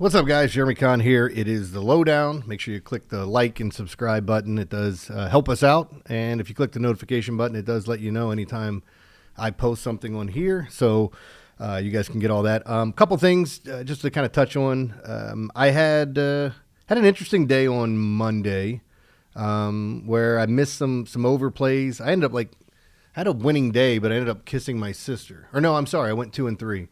What's up, guys? Jeremy Conn here. It is the Lowdown. Make sure you click the like and subscribe button. It does help us out. And if you click the notification button, it does let you know anytime I post something on here. So you guys can get all that. Couple things just to kind of touch on. I had an interesting day on Monday where I missed some overplays. I had a winning day, but I ended up kissing my sister. Or no, I'm sorry. I went 2-3.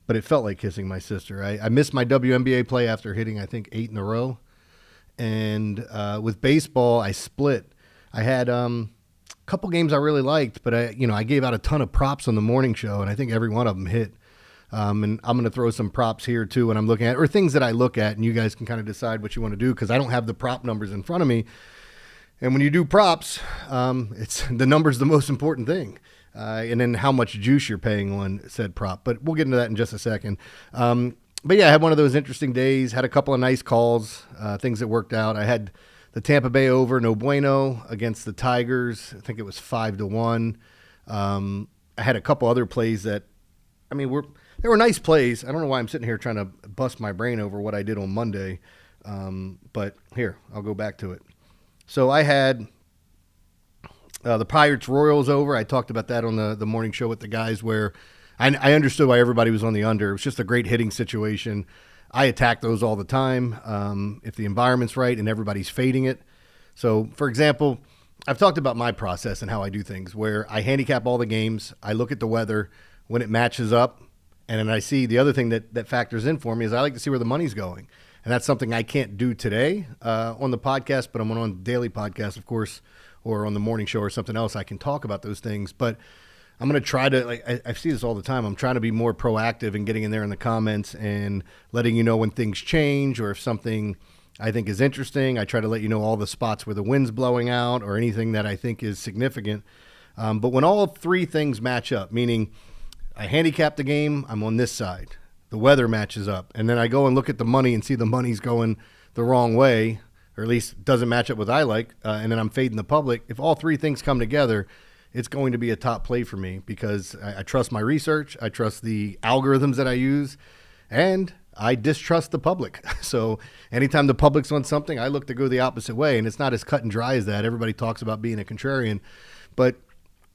But it felt like kissing my sister. I missed my WNBA play after hitting, I think, 8 in a row. And with baseball, I split. I had a couple games I really liked, but I gave out a ton of props on the morning show, and I think every one of them hit. And I'm going to throw some props here, too, when I'm looking at, or things that I look at, and you guys can kind of decide what you want to do, because I don't have the prop numbers in front of me. And when you do props, it's the number's the most important thing. And then how much juice you're paying on said prop. But we'll get into that in just a second. But yeah, I had one of those interesting days, had a couple of nice calls, things that worked out. I had the Tampa Bay over, no bueno, against the Tigers. I think it was 5-1. I had a couple other plays that, they were nice plays. I don't know why I'm sitting here trying to bust my brain over what I did on Monday. But here, I'll go back to it. So I had the Pirates Royals over. I talked about that on the morning show with the guys where I understood why everybody was on the under. It was just a great hitting situation. I attack those all the time if the environment's right and everybody's fading it. So, for example, I've talked about my process and how I do things where I handicap all the games. I look at the weather when it matches up. And then I see the other thing that factors in for me is I like to see where the money's going. And that's something I can't do today on the podcast, but I'm on a daily podcast, of course, or on the morning show or something else. I can talk about those things, but I'm going to try to, I see this all the time. I'm trying to be more proactive in getting in there in the comments and letting you know when things change or if something I think is interesting. I try to let you know all the spots where the wind's blowing out or anything that I think is significant. But when all three things match up, meaning I handicap the game, I'm on this side. The weather matches up. And then I go and look at the money and see the money's going the wrong way, or at least doesn't match up with what I like, and then I'm fading the public. If all three things come together, it's going to be a top play for me because I trust my research, I trust the algorithms that I use, and I distrust the public. So anytime the public's on something, I look to go the opposite way, and it's not as cut and dry as that. Everybody talks about being a contrarian, but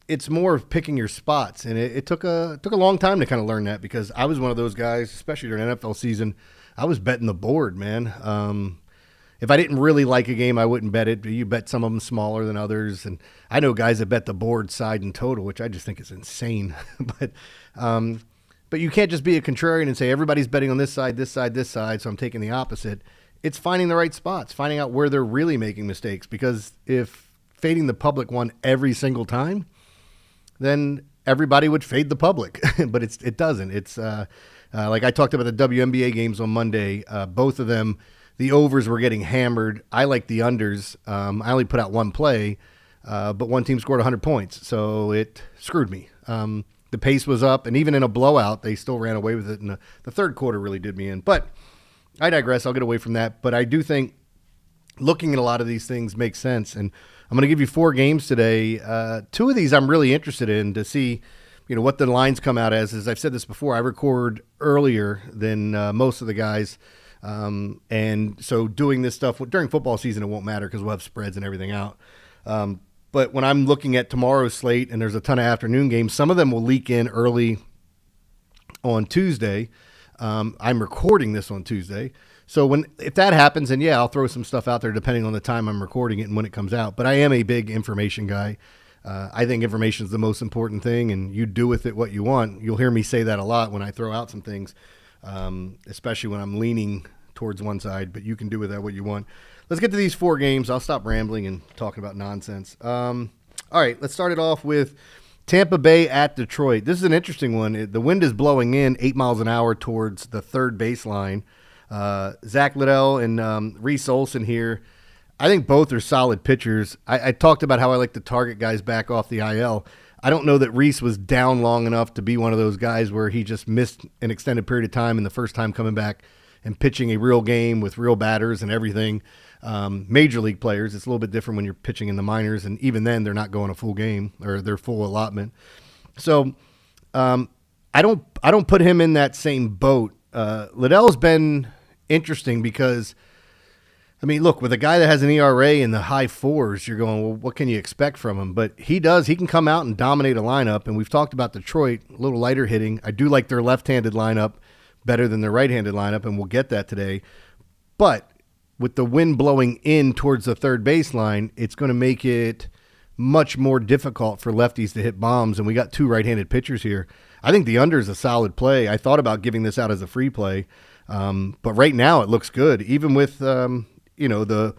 it's more of picking your spots, and it took a long time to kind of learn that because I was one of those guys, especially during NFL season, I was betting the board, man. If I didn't really like a game, I wouldn't bet it. You bet some of them smaller than others. And I know guys that bet the board side and total, which I just think is insane. But you can't just be a contrarian and say everybody's betting on this side, this side, this side, so I'm taking the opposite. It's finding the right spots, finding out where they're really making mistakes. Because if fading the public won every single time, then everybody would fade the public. But it doesn't. It's like I talked about the WNBA games on Monday. Both of them, the overs were getting hammered. I like the unders. I only put out one play, but one team scored 100 points, so it screwed me. The pace was up, and even in a blowout, they still ran away with it, and the third quarter really did me in. But I digress. I'll get away from that. But I do think looking at a lot of these things makes sense, and I'm going to give you 4 games today. 2 of these I'm really interested in to see what the lines come out as. As I've said this before, I record earlier than most of the guys. And so doing this stuff during football season, it won't matter because we'll have spreads and everything out. But when I'm looking at tomorrow's slate and there's a ton of afternoon games, some of them will leak in early on Tuesday. I'm recording this on Tuesday. So if that happens, then yeah, I'll throw some stuff out there depending on the time I'm recording it and when it comes out. But I am a big information guy. I think information is the most important thing, and you do with it what you want. You'll hear me say that a lot when I throw out some things. Especially when I'm leaning towards one side, but you can do with that what you want. Let's get to these 4 games. I'll stop rambling and talking about nonsense. All right, let's start it off with Tampa Bay at Detroit. This is an interesting one. The wind is blowing in 8 miles an hour towards the third baseline. Zach Liddell and Reese Olson here. I think both are solid pitchers. I talked about how I like to target guys back off the IL. I don't know that Reese was down long enough to be one of those guys where he just missed an extended period of time and the first time coming back and pitching a real game with real batters and everything. Major league players, it's a little bit different when you're pitching in the minors, and even then they're not going a full game or their full allotment. So I don't put him in that same boat Liddell's been interesting because, I mean, look, with a guy that has an ERA in the high fours, you're going, well, what can you expect from him? But he can come out and dominate a lineup. And we've talked about Detroit, a little lighter hitting. I do like their left-handed lineup better than their right-handed lineup, and we'll get that today. But with the wind blowing in towards the third baseline, it's going to make it much more difficult for lefties to hit bombs. And we got two right-handed pitchers here. I think the under is a solid play. I thought about giving this out as a free play. But right now it looks good, even with, the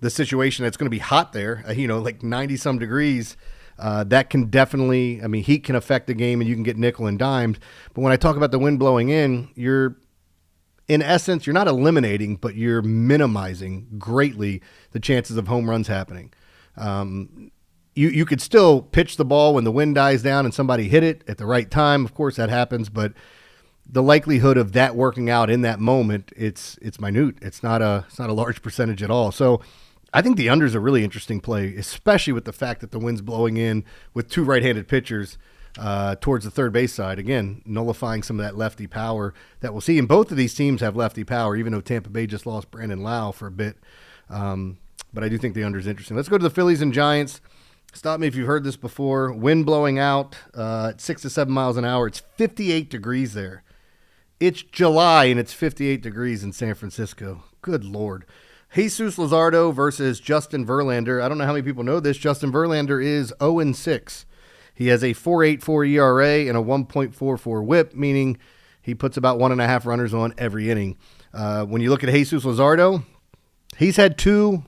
situation that's going to be hot there, like 90 some degrees. That can definitely, heat can affect the game and you can get nickel and dimed. But when I talk about the wind blowing in essence, you're not eliminating, but you're minimizing greatly the chances of home runs happening. You could still pitch the ball when the wind dies down and somebody hit it at the right time. Of course that happens, but the likelihood of that working out in that moment, it's minute. It's not a large percentage at all. So I think the under is a really interesting play, especially with the fact that the wind's blowing in with two right-handed pitchers towards the third base side. Again, nullifying some of that lefty power that we'll see. And both of these teams have lefty power, even though Tampa Bay just lost Brandon Lau for a bit. But I do think the under is interesting. Let's go to the Phillies and Giants. Stop me if you've heard this before. Wind blowing out at 6 to 7 miles an hour. It's 58 degrees there. It's July and it's 58 degrees in San Francisco. Good Lord. Jesus Luzardo versus Justin Verlander. I don't know how many people know this. Justin Verlander is 0-6. He has a 4.84 ERA and a 1.44 WHIP, meaning he puts about 1.5 runners on every inning. When you look at Jesus Luzardo, he's had two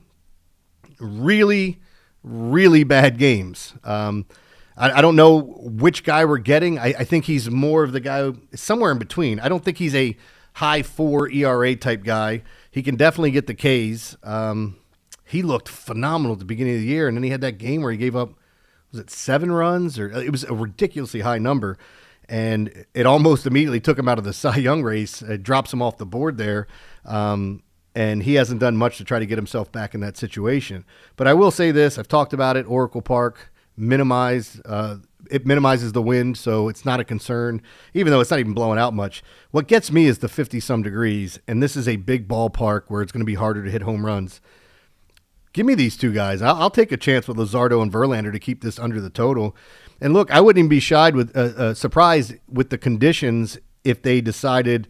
really, really bad games. I don't know which guy we're getting. I think he's more of the guy somewhere in between. I don't think he's a high 4 ERA type guy. He can definitely get the Ks. He looked phenomenal at the beginning of the year, and then he had that game where he gave up, was it 7 runs? Or it was a ridiculously high number, and it almost immediately took him out of the Cy Young race. It drops him off the board there, and he hasn't done much to try to get himself back in that situation. But I will say this. I've talked about it, Oracle Park. It minimizes the wind, so it's not a concern, even though it's not even blowing out much. What gets me is the 50-some degrees, and this is a big ballpark where it's going to be harder to hit home runs. Give me these two guys. I'll take a chance with Luzardo and Verlander to keep this under the total. And look, I wouldn't even be surprised with the conditions if they decided,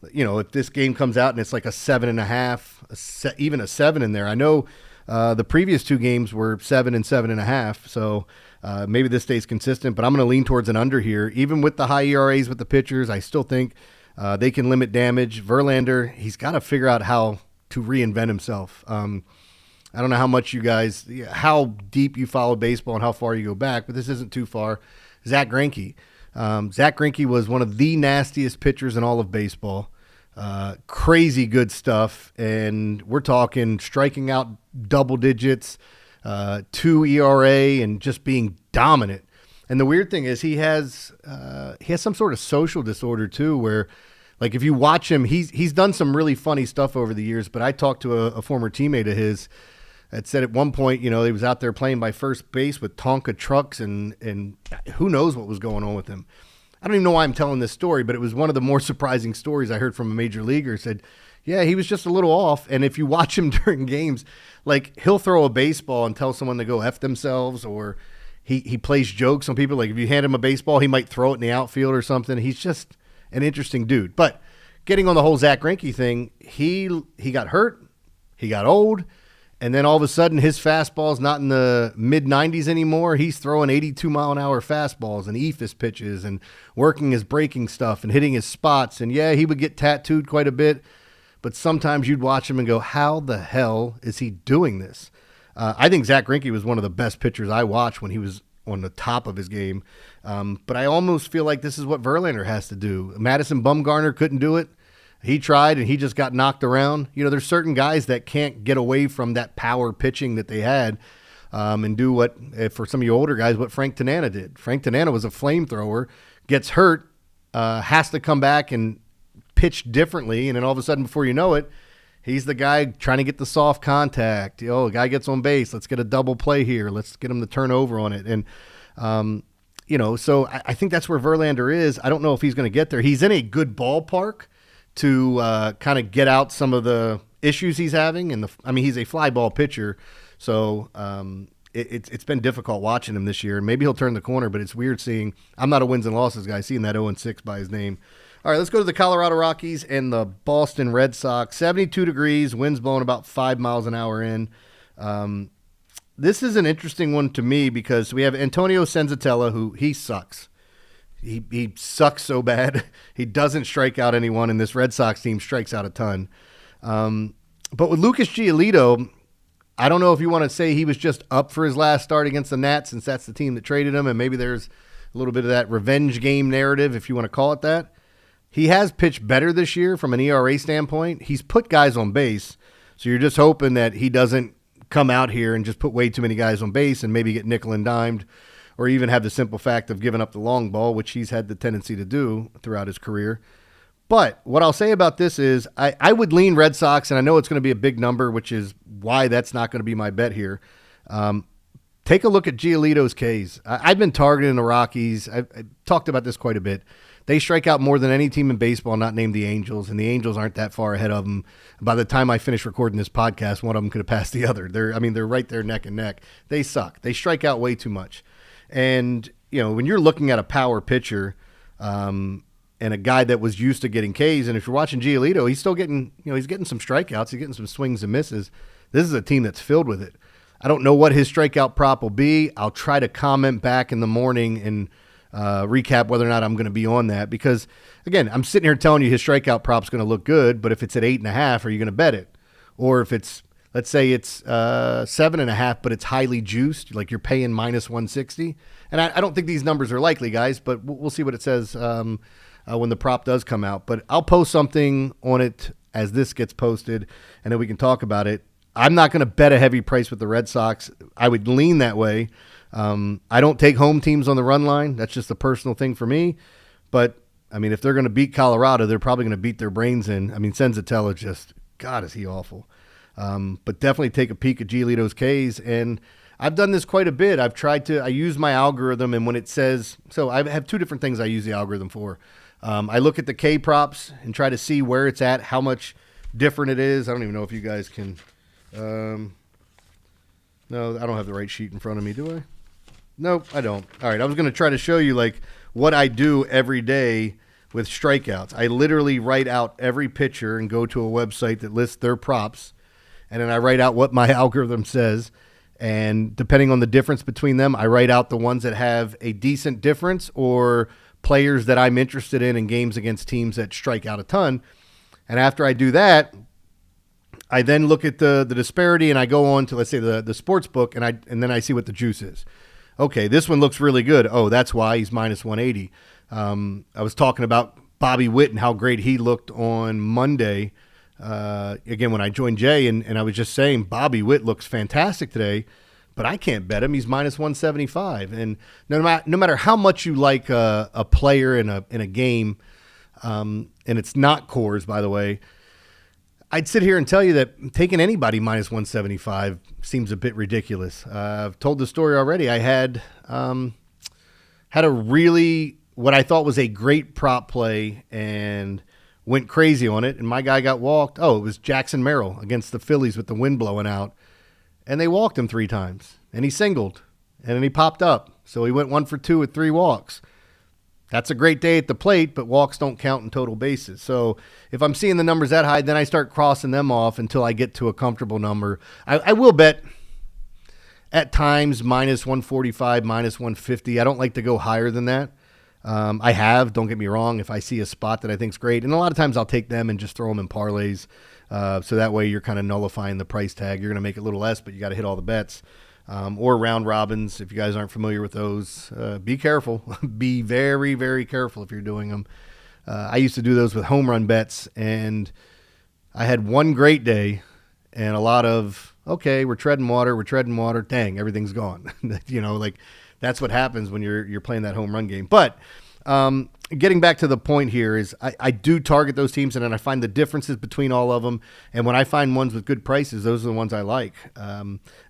if this game comes out and it's like a 7.5, even a 7 in there. I know the previous two games were 7 and 7.5, so maybe this stays consistent, but I'm going to lean towards an under here. Even with the high ERAs with the pitchers, I still think they can limit damage. Verlander, he's got to figure out how to reinvent himself. I don't know how deep you follow baseball and how far you go back, but this isn't too far. Zach Greinke. Zach Greinke was one of the nastiest pitchers in all of baseball. Crazy good stuff, and we're talking striking out double digits, 2 ERA, and just being dominant. And the weird thing is he has some sort of social disorder too, where like if you watch him, he's done some really funny stuff over the years. But I talked to a former teammate of his that said at one point, he was out there playing by first base with Tonka trucks, and who knows what was going on with him. I don't even know why I'm telling this story, but it was one of the more surprising stories I heard from a major leaguer. Said, yeah, he was just a little off. And if you watch him during games, like he'll throw a baseball and tell someone to go F themselves, or he plays jokes on people. Like if you hand him a baseball, he might throw it in the outfield or something. He's just an interesting dude. But getting on the whole Zach Greinke thing, he got hurt, he got old, and then all of a sudden his fastball's not in the mid-90s anymore. He's throwing 82-mile-an-hour fastballs and eephus pitches and working his breaking stuff and hitting his spots. And, yeah, he would get tattooed quite a bit, but sometimes you'd watch him and go, how the hell is he doing this? I think Zach Greinke was one of the best pitchers I watched when he was on the top of his game. But I almost feel like this is what Verlander has to do. Madison Bumgarner couldn't do it. He tried, and he just got knocked around. There's certain guys that can't get away from that power pitching that they had and do what, for some of you older guys, what Frank Tanana did. Frank Tanana was a flamethrower, gets hurt, has to come back and pitch differently, and then all of a sudden, before you know it, he's the guy trying to get the soft contact. A guy gets on base. Let's get a double play here. Let's get him to turn over on it. And, so I think that's where Verlander is. I don't know if he's going to get there. He's in a good ballpark to kind of get out some of the issues he's having. And he's a fly ball pitcher, so it's been difficult watching him this year. Maybe he'll turn the corner, but it's weird seeing. I'm not a wins and losses guy, seeing that 0-6 by his name. All right, let's go to the Colorado Rockies and the Boston Red Sox. 72 degrees, winds blowing about 5 miles an hour in. This is an interesting one to me because we have Antonio Senzatella, who he sucks. He sucks so bad. He doesn't strike out anyone, and this Red Sox team strikes out a ton. But with Lucas Giolito, I don't know if you want to say he was just up for his last start against the Nats, since that's the team that traded him, and maybe there's a little bit of that revenge game narrative, if you want to call it that. He has pitched better this year from an ERA standpoint. He's put guys on base, so you're just hoping that he doesn't come out here and just put way too many guys on base and maybe get nickel and dimed, or even have the simple fact of giving up the long ball, which he's had the tendency to do throughout his career. But what I'll say about this is I would lean Red Sox, and I know it's going to be a big number, which is why that's not going to be my bet here. Take a look at Giolito's Ks. I've been targeting the Rockies. I've talked about this quite a bit. They strike out more than any team in baseball, not named the Angels, and the Angels aren't that far ahead of them. By the time I finish recording this podcast, one of them could have passed the other. They're right there neck and neck. They suck. They strike out way too much. And, when you're looking at a power pitcher and a guy that was used to getting Ks, and if you're watching Giolito, he's still getting, he's getting some strikeouts. He's getting some swings and misses. This is a team that's filled with it. I don't know what his strikeout prop will be. I'll try to comment back in the morning and recap whether or not I'm going to be on that, because, again, I'm sitting here telling you his strikeout prop's going to look good, but if it's at 8.5, are you going to bet it? Or if it's, let's say it's 7.5, but it's highly juiced, like you're paying minus 160. And I don't think these numbers are likely, guys, but we'll see what it says when the prop does come out. But I'll post something on it as this gets posted, and then we can talk about it. I'm not going to bet a heavy price with the Red Sox. I would lean that way. I don't take home teams on the run line. That's just a personal thing for me. But, if they're going to beat Colorado, they're probably going to beat their brains in. Senzatella just, God, is he awful. But definitely take a peek at Giolito's Ks. And I've done this quite a bit. I use my algorithm, and when it says, so I have two different things I use the algorithm for. I look at the K props and try to see where it's at, how much different it is. I don't even know if you guys can. No, I don't have the right sheet in front of me, do I? Nope, I don't. All right, I was going to try to show you what I do every day with strikeouts. I literally write out every pitcher and go to a website that lists their props, and then I write out what my algorithm says. And depending on the difference between them, I write out the ones that have a decent difference or players that I'm interested in games against teams that strike out a ton. And after I do that, I then look at the disparity, and I go on to, let's say, the sports book, and then I see what the juice is. Okay, this one looks really good. Oh, that's why he's minus 180. I was talking about Bobby Witt and how great he looked on Monday. Again, when I joined Jay, and I was just saying Bobby Witt looks fantastic today, but I can't bet him. He's minus 175. And no matter how much you like a player in a game, and it's not Coors, by the way, I'd sit here and tell you that taking anybody minus 175 seems a bit ridiculous. I've told the story already. I had a really, what I thought was a great prop play, and went crazy on it, and my guy got walked. Oh, it was Jackson Merrill against the Phillies with the wind blowing out, and they walked him 3 times, and he singled, and then he popped up. So he went 1 for 2 with 3 walks. That's a great day at the plate, but walks don't count in total bases. So if I'm seeing the numbers that high, then I start crossing them off until I get to a comfortable number. I will bet at times minus 145, minus 150. I don't like to go higher than that. Don't get me wrong, if I see a spot that I think is great. And a lot of times I'll take them and just throw them in parlays. So that way you're kind of nullifying the price tag. You're going to make it a little less, but you got to hit all the bets. Or round robins, if you guys aren't familiar with those. Be careful. Be very, very careful if you're doing them. I used to do those with home run bets, and I had one great day and a lot of, okay, we're treading water. Dang, everything's gone. That's what happens when you're playing that home run game. But getting back to the point here is I do target those teams, and then I find the differences between all of them. And when I find ones with good prices, those are the ones I like.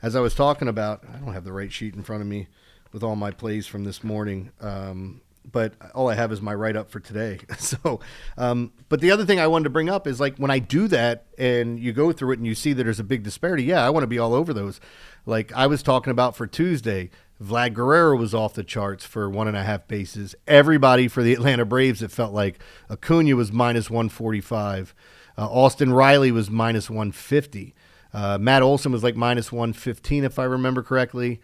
As I was talking about, I don't have the right sheet in front of me with all my plays from this morning. but all I have is my write-up for today. So, but the other thing I wanted to bring up is like when I do that and you go through it and you see that there's a big disparity, yeah, I want to be all over those. Like I was talking about for Tuesday, Vlad Guerrero was off the charts for 1.5 bases. Everybody for the Atlanta Braves, it felt like Acuna was minus 145. Austin Riley was minus 150. Matt Olson was like minus 115, if I remember correctly.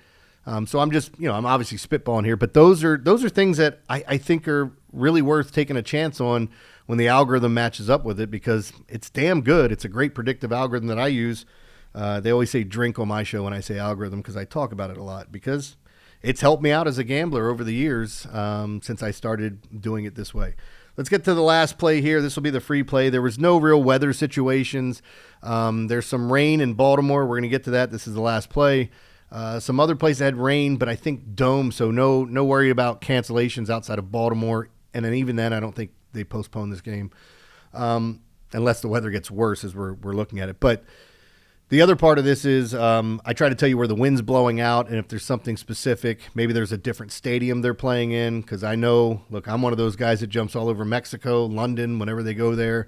So I'm just, I'm obviously spitballing here, but those are things that I think are really worth taking a chance on when the algorithm matches up with it, because it's damn good. It's a great predictive algorithm that I use. They always say drink on my show when I say algorithm, because I talk about it a lot, because it's helped me out as a gambler over the years since I started doing it this way. Let's get to the last play here. This will be the free play. There was no real weather situations. There's some rain in Baltimore. We're going to get to that. This is the last play. Some other places had rain, but I think dome, so no worry about cancellations outside of Baltimore. And then even then, I don't think they postponed this game unless the weather gets worse as we're looking at it. But the other part of this is I try to tell you where the wind's blowing out, and if there's something specific, maybe there's a different stadium they're playing in, because I know, look, I'm one of those guys that jumps all over Mexico, London, whenever they go there,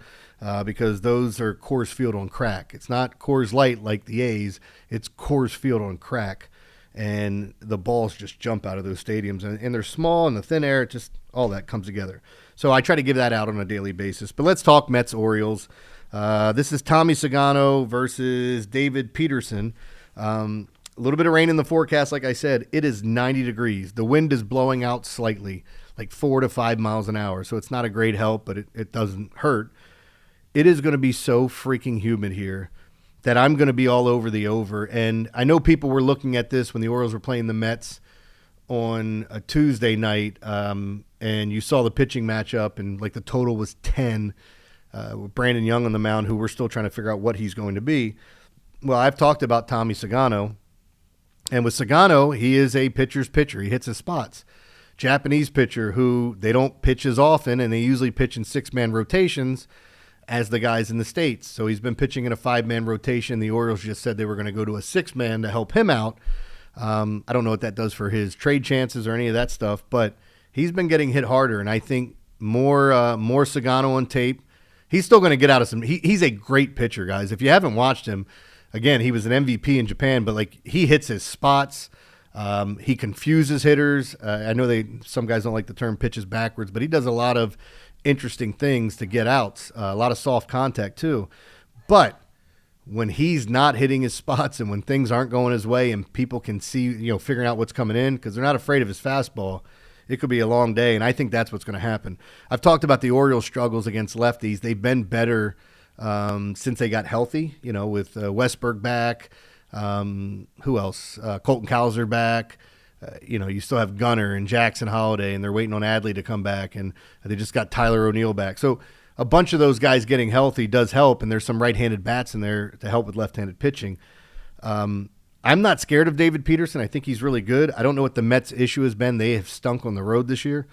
because those are Coors Field on crack. It's not Coors Light like the A's. It's Coors Field on crack, and the balls just jump out of those stadiums, and they're small, and the thin air, just all that comes together. So I try to give that out on a daily basis. But let's talk Mets-Orioles. This is Tommy Sagano versus David Peterson. A little bit of rain in the forecast, like I said. It is 90 degrees. The wind is blowing out slightly, like 4 to 5 miles an hour. So it's not a great help, but it doesn't hurt. It is going to be so freaking humid here that I'm going to be all over the over. And I know people were looking at this when the Orioles were playing the Mets on a Tuesday night, and you saw the pitching matchup, and like the total was 10. With Brandon Young on the mound, who we're still trying to figure out what he's going to be. Well, I've talked about Tommy Sagano, and with Sagano, he is a pitcher's pitcher. He hits his spots. Japanese pitcher who they don't pitch as often, and they usually pitch in 6-man rotations as the guys in the States. So he's been pitching in a 5-man rotation. The Orioles just said they were going to go to a 6-man to help him out. I don't know what that does for his trade chances or any of that stuff, but he's been getting hit harder, and I think more Sagano on tape. He's still going to get out of some. He's a great pitcher, guys. If you haven't watched him, again, he was an MVP in Japan, but like he hits his spots. He confuses hitters. I know some guys don't like the term pitches backwards, but he does a lot of interesting things to get outs. A lot of soft contact too. But when he's not hitting his spots and when things aren't going his way and people can see, figuring out what's coming in because they're not afraid of his fastball, it could be a long day, and I think that's what's going to happen. I've talked about the Orioles' struggles against lefties. They've been better since they got healthy, with Westberg back. Who else? Colton Cowser back. You still have Gunnar and Jackson Holiday, and they're waiting on Adley to come back, and they just got Tyler O'Neill back. So a bunch of those guys getting healthy does help, and there's some right-handed bats in there to help with left-handed pitching. I'm not scared of David Peterson. I think he's really good. I don't know what the Mets' issue has been. They have stunk on the road this year.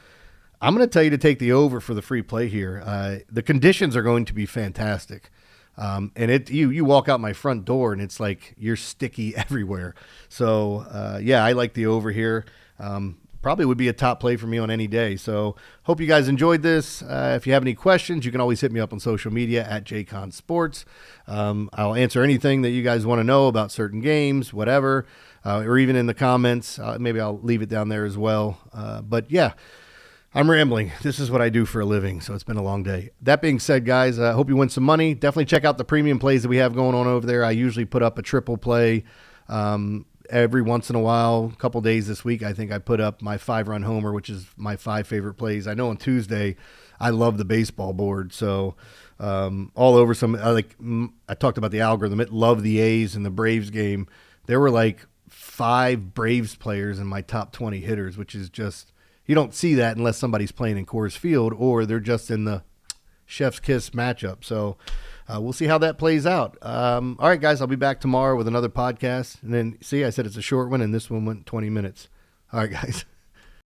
I'm going to tell you to take the over for the free play here. The conditions are going to be fantastic. And you walk out my front door, and it's like you're sticky everywhere. So, I like the over here. Probably would be a top play for me on any day. So hope you guys enjoyed this. If you have any questions, you can always hit me up on social media at JConSports. I'll answer anything that you guys want to know about certain games, whatever, or even in the comments. Maybe I'll leave it down there as well. But yeah, I'm rambling. This is what I do for a living, so it's been a long day. That being said, guys, I hope you win some money. Definitely check out the premium plays that we have going on over there. I usually put up a triple play every once in a while. A couple days this week, I think I put up my 5-run homer, which is my 5 favorite plays. I know on Tuesday, I love the baseball board, so all over some. I talked about the algorithm. It loved the A's in the Braves game. There were like 5 Braves players in my top 20 hitters, which is just, you don't see that unless somebody's playing in Coors Field or they're just in the chef's kiss matchup. So we'll see how that plays out. All right, guys, I'll be back tomorrow with another podcast. And then, see, I said it's a short one, and this one went 20 minutes. All right, guys.